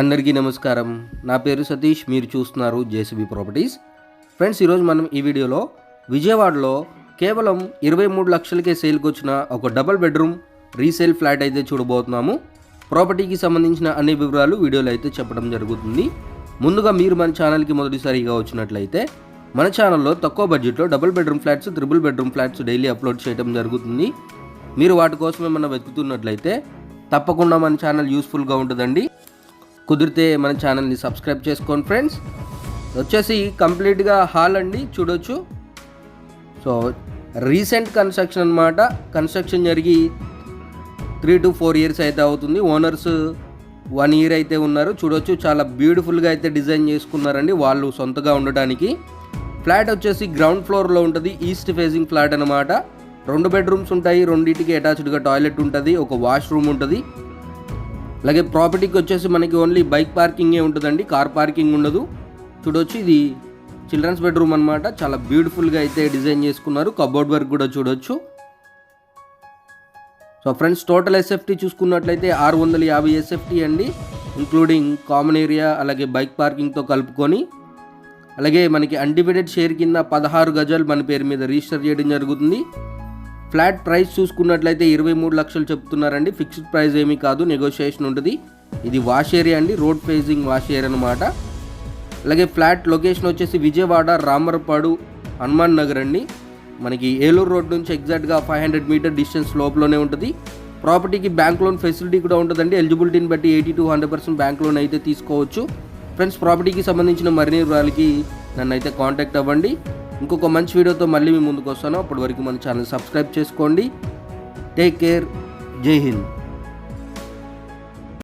అందరికీ నమస్కారం. నా పేరు సతీష్. మీరు చూస్తున్నారు జేసీబీ ప్రాపర్టీస్. ఫ్రెండ్స్, ఈరోజు మనం ఈ వీడియోలో విజయవాడలో కేవలం 23 లక్షలకే సేల్కి వచ్చిన ఒక డబుల్ బెడ్రూమ్ రీసేల్ ఫ్లాట్ అయితే చూడబోతున్నాము. ప్రాపర్టీకి సంబంధించిన అన్ని వివరాలు వీడియోలో అయితే చెప్పడం జరుగుతుంది. ముందుగా మీరు మన ఛానల్కి మొదటిసారిగా వచ్చినట్లయితే మన ఛానల్లో తక్కువ బడ్జెట్లో double bedroom flats, triple bedroom flats daily upload చేయడం జరుగుతుంది. మీరు వాటి కోసం ఏమన్నా వెతుకుతున్నట్లయితే తప్పకుండా మన ఛానల్ యూస్ఫుల్గా ఉంటుందండి. కుదిరితే మన ఛానల్ని సబ్స్క్రైబ్ చేసుకోండి. ఫ్రెండ్స్, వచ్చేసి కంప్లీట్గా హాల్ అండి, చూడొచ్చు. సో రీసెంట్ కన్స్ట్రక్షన్ అన్నమాట. కన్స్ట్రక్షన్ జరిగి 3 to 4 years అయితే అవుతుంది. ఓనర్స్ 1 year అయితే ఉన్నారు. చూడొచ్చు, చాలా బ్యూటిఫుల్గా అయితే డిజైన్ చేసుకున్నారండి వాళ్ళు సొంతగా ఉండటానికి. ఫ్లాట్ వచ్చేసి గ్రౌండ్ ఫ్లోర్లో ఉంటుంది. ఈస్ట్ ఫేసింగ్ ఫ్లాట్ అనమాట. 2 bedrooms ఉంటాయి. రెండింటికి అటాచ్డ్గా టాయిలెట్ ఉంటుంది, ఒక వాష్రూమ్ ఉంటుంది. అలాగే ప్రాపర్టీకి వచ్చేసి మనకి ఓన్లీ బైక్ పార్కింగే ఉంటుందండి, కార్ పార్కింగ్ ఉండదు. చూడొచ్చు, ఇది చిల్డ్రన్స్ బెడ్రూమ్ అనమాట. చాలా బ్యూటిఫుల్గా అయితే డిజైన్ చేసుకున్నారు. కబోర్డ్ వర్క్ కూడా చూడొచ్చు. సో ఫ్రెండ్స్, టోటల్ ఎస్ఎఫ్టీ చూసుకున్నట్లయితే 650 ఎస్ఎఫ్టీ అండి, ఇంక్లూడింగ్ కామన్ ఏరియా అలాగే బైక్ పార్కింగ్తో కలుపుకొని. అలాగే మనకి అన్డివైడెడ్ షేర్ కింద 16 గజాలు మన పేరు మీద రిజిస్టర్ చేయడం జరుగుతుంది. ఫ్లాట్ ప్రైస్ చూసుకున్నట్లయితే 23 లక్షలు చెప్తున్నారండి. ఫిక్స్డ్ ప్రైస్ ఏమీ కాదు, నెగోషియేషన్ ఉంటుంది. ఇది వాష్ ఏరియా అండి, రోడ్ ఫేసింగ్ వాష్ ఏరియా అనమాట. అలాగే ఫ్లాట్ లొకేషన్ వచ్చేసి విజయవాడ రామరపాడు హనుమాన్ నగర్ అండి. మనకి ఏలూరు రోడ్ నుంచి ఎగ్జాక్ట్గా 500 meter డిస్టెన్స్ లోపలనే ఉంటుంది. ప్రాపర్టీకి బ్యాంక్ లోన్ ఫెసిలిటీ కూడా ఉంటుందండి. ఎలిజిబిలిటీని బట్టి 80 to 100% బ్యాంక్ లోన్ అయితే తీసుకోవచ్చు. ఫ్రెండ్స్, ప్రాపర్టీకి సంబంధించిన మరిన్ని వివరాలకి నన్ను అయితే కాంటాక్ట్ అవ్వండి. ఇంకొక మంచి వీడియోతో మళ్ళీ మీ ముందుకు వస్తాను. అప్పటి వరకు మన ఛానల్ సబ్స్క్రైబ్ చేసుకోండి. Take care. జై హింద్.